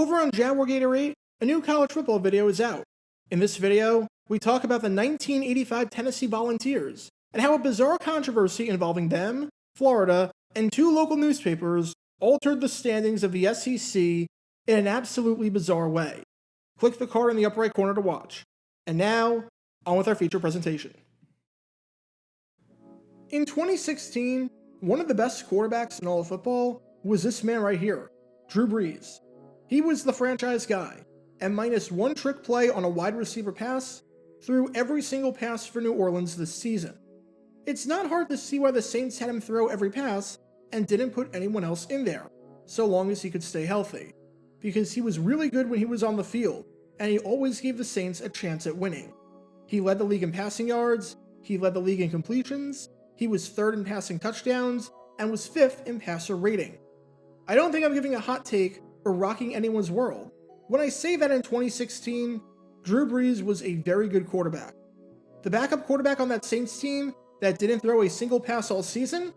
Over on Jaguar Gator 8, a new college football video is out. In this video, we talk about the 1985 Tennessee Volunteers and how a bizarre controversy involving them, Florida, and two local newspapers altered the standings of the SEC in an absolutely bizarre way. Click the card in the upper right corner to watch. And now, on with our feature presentation. In 2016, one of the best quarterbacks in all of football was this man right here, Drew Brees. He was the franchise guy, and minus one trick play on a wide receiver pass, threw every single pass for New Orleans this season. It's not hard to see why the Saints had him throw every pass and didn't put anyone else in there, so long as he could stay healthy, because he was really good when he was on the field, and he always gave the Saints a chance at winning. He led the league in passing yards, he led the league in completions, he was third in passing touchdowns, and was fifth in passer rating. I don't think I'm giving a hot take or rocking anyone's world when I say that in 2016, Drew Brees was a very good quarterback. The backup quarterback on that Saints team that didn't throw a single pass all season,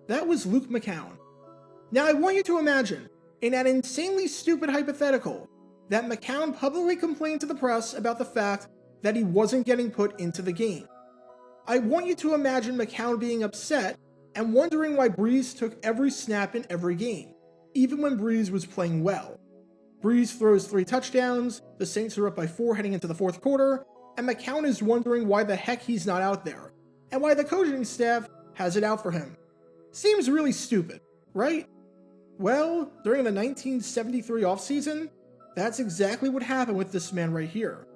that was Luke McCown. Now I want you to imagine, in that insanely stupid hypothetical, that McCown publicly complained to the press about the fact that he wasn't getting put into the game. I want you to imagine McCown being upset and wondering why Brees took every snap in every game, even when Brees was playing well. Brees throws 3 touchdowns, the Saints are up by 4 heading into the fourth quarter, and McCown is wondering why the heck he's not out there, and why the coaching staff has it out for him. Seems really stupid, right? Well, during the 1973 offseason, that's exactly what happened with this man right here.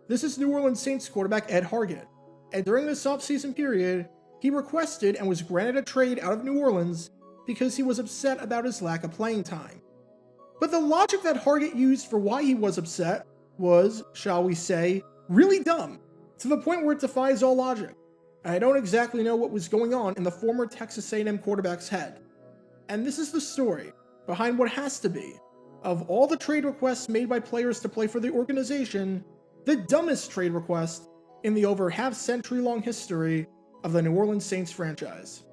This is New Orleans Saints quarterback Edd Hargett, and during this offseason period, he requested and was granted a trade out of New Orleans because he was upset about his lack of playing time. But the logic that Hargett used for why he was upset was, shall we say, really dumb, to the point where it defies all logic. And I don't exactly know what was going on in the former Texas A&M quarterback's head. And this is the story behind what has to be, of all the trade requests made by players to play for the organization, the dumbest trade request in the over half-century-long history of the New Orleans Saints franchise.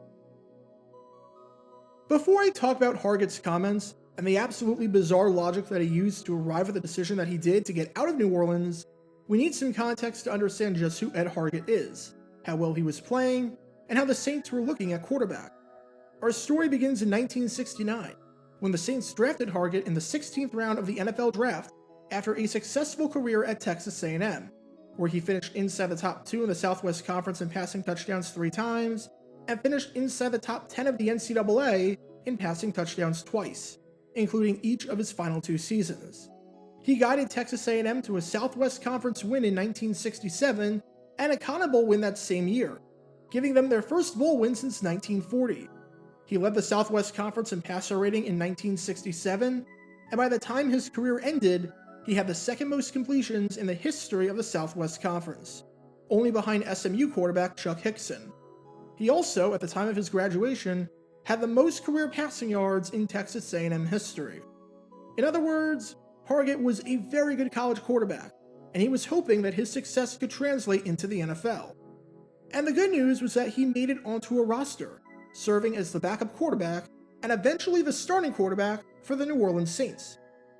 Before I talk about Hargett's comments and the absolutely bizarre logic that he used to arrive at the decision that he did to get out of New Orleans, we need some context to understand just who Edd Hargett is, how well he was playing, and how the Saints were looking at quarterback. Our story begins in 1969, when the Saints drafted Hargett in the 16th round of the NFL Draft after a successful career at Texas A&M, where he finished inside the top 2 in the Southwest Conference in passing touchdowns 3 times, and finished inside the top 10 of the NCAA in passing touchdowns twice, including each of his final 2 seasons. He guided Texas A&M to a Southwest Conference win in 1967 and a Cotton Bowl win that same year, giving them their first bowl win since 1940. He led the Southwest Conference in passer rating in 1967, and by the time his career ended, he had the second most completions in the history of the Southwest Conference, only behind SMU quarterback Chuck Hickson. He also, at the time of his graduation, had the most career passing yards in Texas A&M history. In other words, Hargett was a very good college quarterback, and he was hoping that his success could translate into the NFL. And the good news was that he made it onto a roster, serving as the backup quarterback and eventually the starting quarterback for the New Orleans Saints.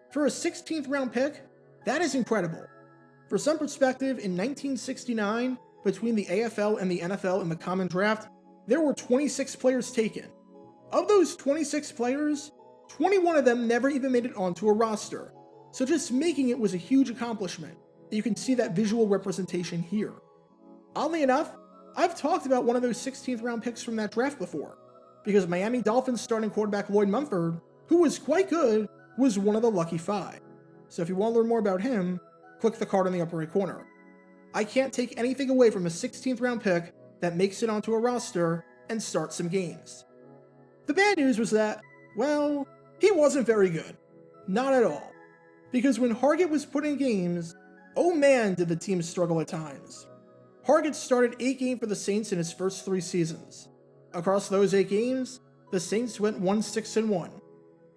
For a 16th round pick, that is incredible. For some perspective, in 1969, between the AFL and the NFL in the Common Draft, there were 26 players taken. Of those 26 players, 21 of them never even made it onto a roster, so just making it was a huge accomplishment. You can see that visual representation here. Oddly enough, I've talked about one of those 16th round picks from that draft before, because Miami Dolphins starting quarterback Lloyd Mumford, who was quite good, was one of the lucky 5. So if you want to learn more about him, click the card in the upper right corner. I can't take anything away from a 16th round pick that makes it onto a roster and starts some games. The bad news was that, well, he wasn't very good. Not at all. Because when Hargett was put in games, oh man did the team struggle at times. Hargett started 8 games for the Saints in his first 3 seasons. Across those 8 games, the Saints went 1-6-1.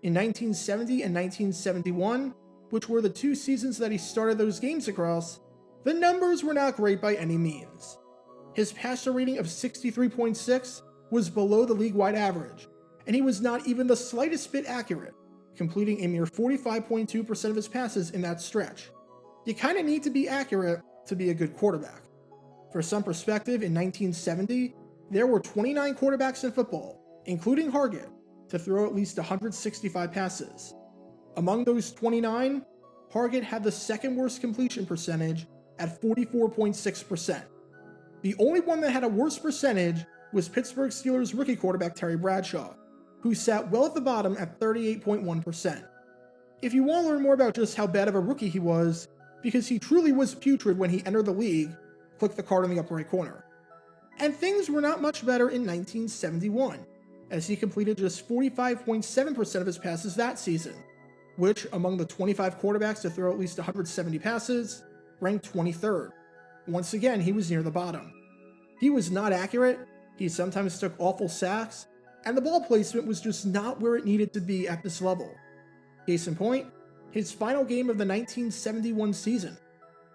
In 1970 and 1971, which were the 2 seasons that he started those games across, the numbers were not great by any means. His passer rating of 63.6 was below the league-wide average, and he was not even the slightest bit accurate, completing a mere 45.2% of his passes in that stretch. You kind of need to be accurate to be a good quarterback. For some perspective, in 1970, there were 29 quarterbacks in football, including Hargett, to throw at least 165 passes. Among those 29, Hargett had the second worst completion percentage at 44.6%. The only one that had a worse percentage was Pittsburgh Steelers rookie quarterback Terry Bradshaw, who sat well at the bottom at 38.1%. If you want to learn more about just how bad of a rookie he was, because he truly was putrid when he entered the league, click the card in the upper right corner. And things were not much better in 1971, as he completed just 45.7% of his passes that season, which, among the 25 quarterbacks to throw at least 170 passes, ranked 23rd. Once again, he was near the bottom. He was not accurate, he sometimes took awful sacks, and the ball placement was just not where it needed to be at this level. Case in point, his final game of the 1971 season,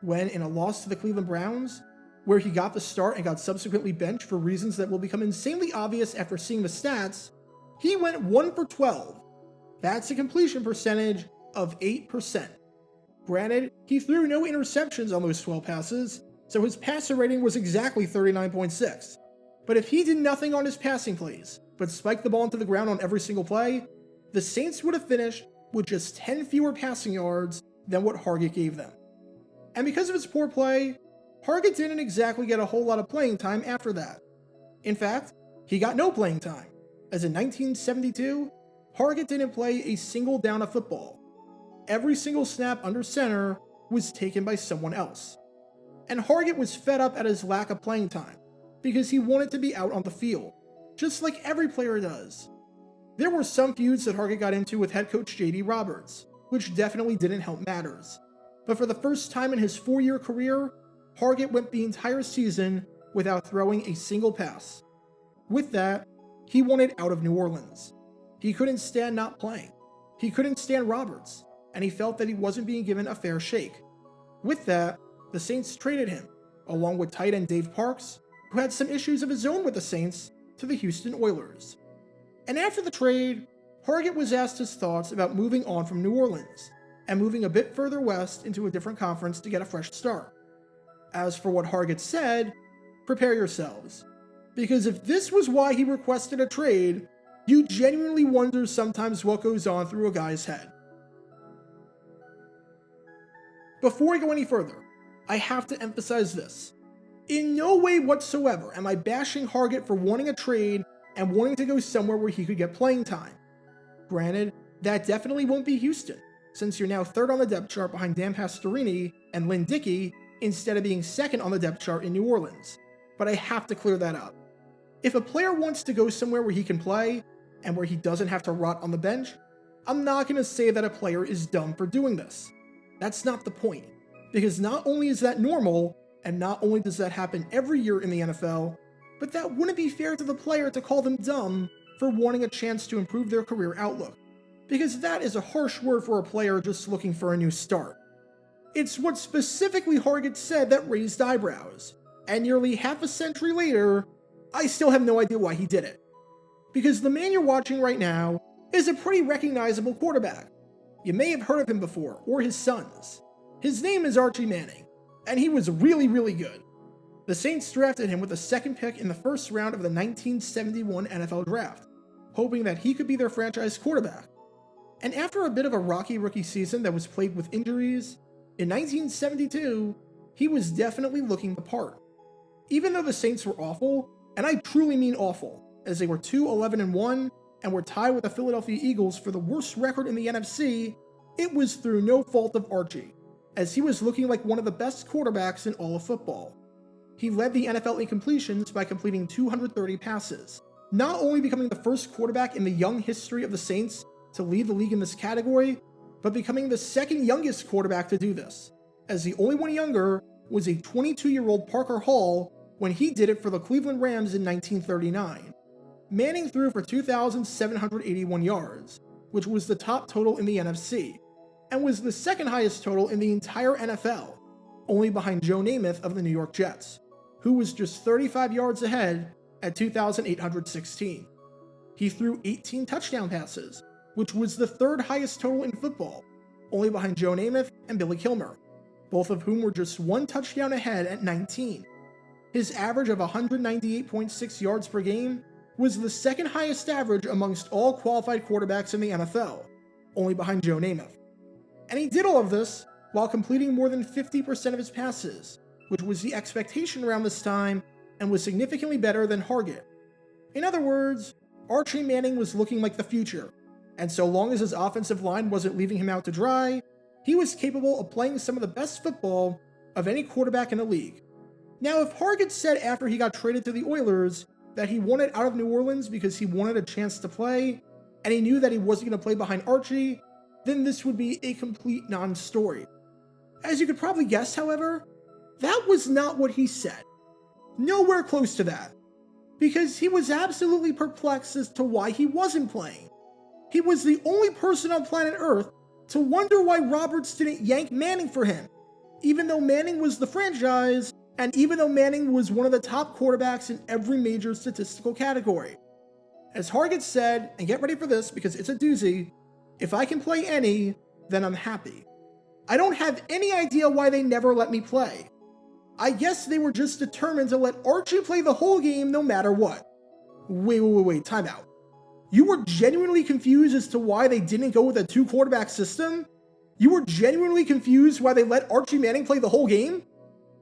when in a loss to the Cleveland Browns, where he got the start and got subsequently benched for reasons that will become insanely obvious after seeing the stats, he went 1 for 12. That's a completion percentage of 8%. Granted, he threw no interceptions on those 12 passes, so his passer rating was exactly 39.6. But if he did nothing on his passing plays, but spiked the ball into the ground on every single play, the Saints would have finished with just 10 fewer passing yards than what Hargett gave them. And because of his poor play, Hargett didn't exactly get a whole lot of playing time after that. In fact, he got no playing time, as in 1972, Hargett didn't play a single down of football. Every single snap under center was taken by someone else. And Hargett was fed up at his lack of playing time, because he wanted to be out on the field, just like every player does. There were some feuds that Hargett got into with head coach J.D. Roberts, which definitely didn't help matters. But for the first time in his 4-year career, Hargett went the entire season without throwing a single pass. With that, he wanted out of New Orleans. He couldn't stand not playing. He couldn't stand Roberts, and he felt that he wasn't being given a fair shake. With that, the Saints traded him, along with tight end Dave Parks, who had some issues of his own with the Saints, to the Houston Oilers. And after the trade, Hargett was asked his thoughts about moving on from New Orleans, and moving a bit further west into a different conference to get a fresh start. As for what Hargett said, prepare yourselves, because if this was why he requested a trade, you genuinely wonder sometimes what goes on through a guy's head. Before I go any further, I have to emphasize this. In no way whatsoever am I bashing Hargett for wanting a trade and wanting to go somewhere where he could get playing time. Granted, that definitely won't be Houston, since you're now third on the depth chart behind Dan Pastorini and Lynn Dickey, instead of being second on the depth chart in New Orleans. But I have to clear that up. If a player wants to go somewhere where he can play, and where he doesn't have to rot on the bench, I'm not going to say that a player is dumb for doing this. That's not the point. Because not only is that normal, and not only does that happen every year in the NFL, but that wouldn't be fair to the player to call them dumb for wanting a chance to improve their career outlook. Because that is a harsh word for a player just looking for a new start. It's what specifically Hargett said that raised eyebrows, and nearly half a century later, I still have no idea why he did it. Because the man you're watching right now is a pretty recognizable quarterback. You may have heard of him before, or his sons. His name is Archie Manning, and he was really, really good. The Saints drafted him with the second pick in the first round of the 1971 NFL Draft, hoping that he could be their franchise quarterback. And after a bit of a rocky rookie season that was plagued with injuries, in 1972, he was definitely looking the part. Even though the Saints were awful, and I truly mean awful, as they were 2-11-1 and were tied with the Philadelphia Eagles for the worst record in the NFC, it was through no fault of Archie, as he was looking like one of the best quarterbacks in all of football. He led the NFL in completions by completing 230 passes, not only becoming the first quarterback in the young history of the Saints to lead the league in this category, but becoming the second youngest quarterback to do this, as the only one younger was a 22-year-old Parker Hall when he did it for the Cleveland Rams in 1939. Manning threw for 2,781 yards, which was the top total in the NFC, and was the second highest total in the entire NFL, only behind Joe Namath of the New York Jets, who was just 35 yards ahead at 2,816. He threw 18 touchdown passes, which was the third highest total in football, only behind Joe Namath and Billy Kilmer, both of whom were just one touchdown ahead at 19. His average of 198.6 yards per game was the second highest average amongst all qualified quarterbacks in the NFL, only behind Joe Namath. And he did all of this while completing more than 50% of his passes, which was the expectation around this time and was significantly better than Hargett. In other words, Archie Manning was looking like the future, and so long as his offensive line wasn't leaving him out to dry, he was capable of playing some of the best football of any quarterback in the league. Now, if Hargett said after he got traded to the Oilers that he wanted out of New Orleans because he wanted a chance to play, and he knew that he wasn't going to play behind Archie, then this would be a complete non-story. As you could probably guess, however, that was not what he said. Nowhere close to that. Because he was absolutely perplexed as to why he wasn't playing. He was the only person on planet Earth to wonder why Roberts didn't yank Manning for him, even though Manning was the franchise, and even though Manning was one of the top quarterbacks in every major statistical category. As Hargett said, and get ready for this because it's a doozy, if I can play any, then I'm happy. I don't have any idea why they never let me play. I guess they were just determined to let Archie play the whole game no matter what. Wait, time out. You were genuinely confused as to why they didn't go with a 2-quarterback system? You were genuinely confused why they let Archie Manning play the whole game?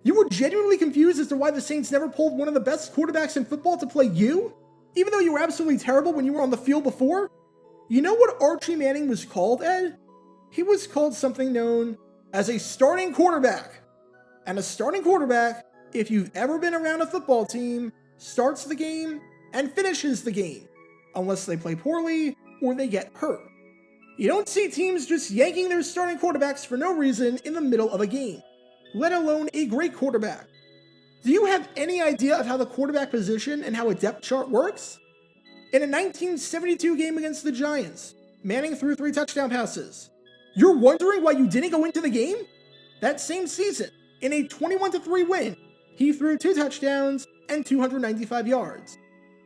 You were genuinely confused as to why the Saints never pulled one of the best quarterbacks in football to play you? Even though you were absolutely terrible when you were on the field before? You know what Archie Manning was called, Ed? He was called something known as a starting quarterback. And a starting quarterback, if you've ever been around a football team, starts the game and finishes the game, unless they play poorly or they get hurt. You don't see teams just yanking their starting quarterbacks for no reason in the middle of a game, let alone a great quarterback. Do you have any idea of how the quarterback position and how a depth chart works? In a 1972 game against the Giants, Manning threw 3 touchdown passes. You're wondering why you didn't go into the game? That same season, in a 21-3 win, he threw 2 touchdowns and 295 yards.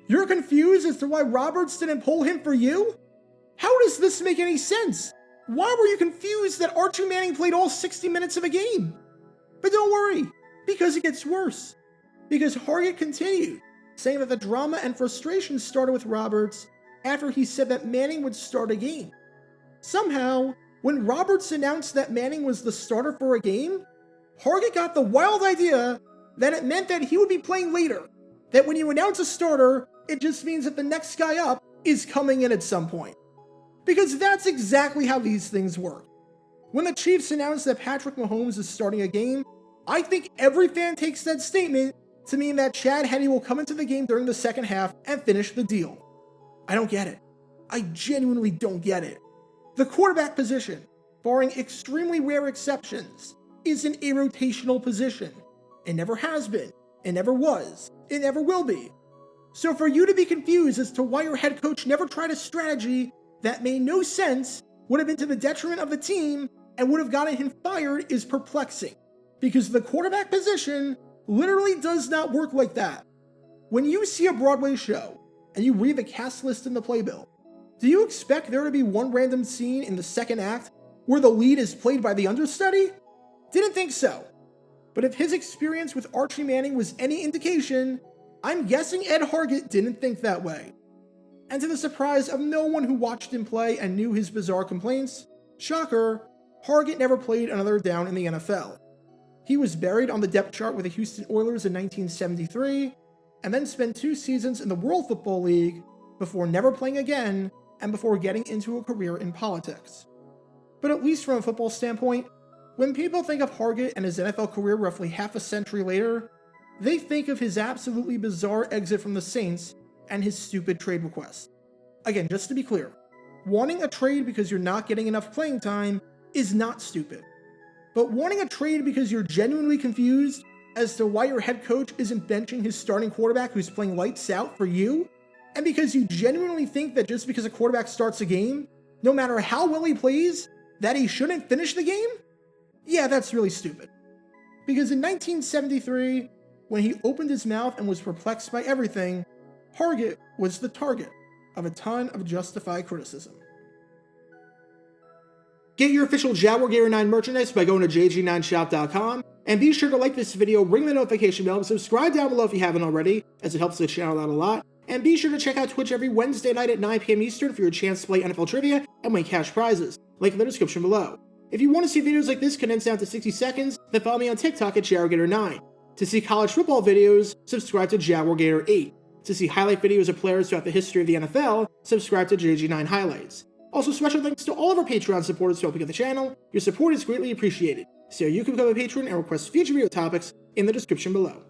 You're confused as to why Roberts didn't pull him for you? How does this make any sense? Why were you confused that Archie Manning played all 60 minutes of a game? But don't worry, because it gets worse. Because Hargett continued, saying that the drama and frustration started with Roberts after he said that Manning would start a game. Somehow, when Roberts announced that Manning was the starter for a game, Hargett got the wild idea that it meant that he would be playing later. That when you announce a starter, it just means that the next guy up is coming in at some point. Because that's exactly how these things work. When the Chiefs announced that Patrick Mahomes is starting a game, I think every fan takes that statement to mean that Chad Henne will come into the game during the second half and finish the deal. I don't get it. I genuinely don't get it. The quarterback position, barring extremely rare exceptions, isn't a rotational position. It never has been. It never was. It never will be. So for you to be confused as to why your head coach never tried a strategy that made no sense, would have been to the detriment of the team, and would have gotten him fired is perplexing. Because the quarterback position literally does not work like that. When you see a Broadway show, and you read the cast list in the playbill, do you expect there to be one random scene in the second act where the lead is played by the understudy? Didn't think so. But if his experience with Archie Manning was any indication, I'm guessing Edd Hargett didn't think that way. And to the surprise of no one who watched him play and knew his bizarre complaints, shocker, Hargett never played another down in the NFL. He was buried on the depth chart with the Houston Oilers in 1973, and then spent 2 seasons in the World Football League before never playing again and before getting into a career in politics. But at least from a football standpoint, when people think of Hargett and his NFL career roughly half a century later, they think of his absolutely bizarre exit from the Saints and his stupid trade request. Again, just to be clear, wanting a trade because you're not getting enough playing time is not stupid. But wanting a trade because you're genuinely confused as to why your head coach isn't benching his starting quarterback who's playing lights out for you, and because you genuinely think that just because a quarterback starts a game, no matter how well he plays, that he shouldn't finish the game? Yeah, that's really stupid. Because in 1973, when he opened his mouth and was perplexed by everything, Hargett was the target of a ton of justified criticism. Get your official Jaguar Gator 9 merchandise by going to jg9shop.com, and be sure to like this video, ring the notification bell, and subscribe down below if you haven't already, as it helps the channel out a lot. And be sure to check out Twitch every Wednesday night at 9 p.m. Eastern for your chance to play NFL Trivia and win cash prizes. Link in the description below. If you want to see videos like this condensed down to 60 seconds, then follow me on TikTok at JaguarGator9. To see college football videos, subscribe to JaguarGator8. To see highlight videos of players throughout the history of the NFL, subscribe to JG9 Highlights. Also, special thanks to all of our Patreon supporters for helping out the channel. Your support is greatly appreciated. See how you can become a patron and request future video topics in the description below.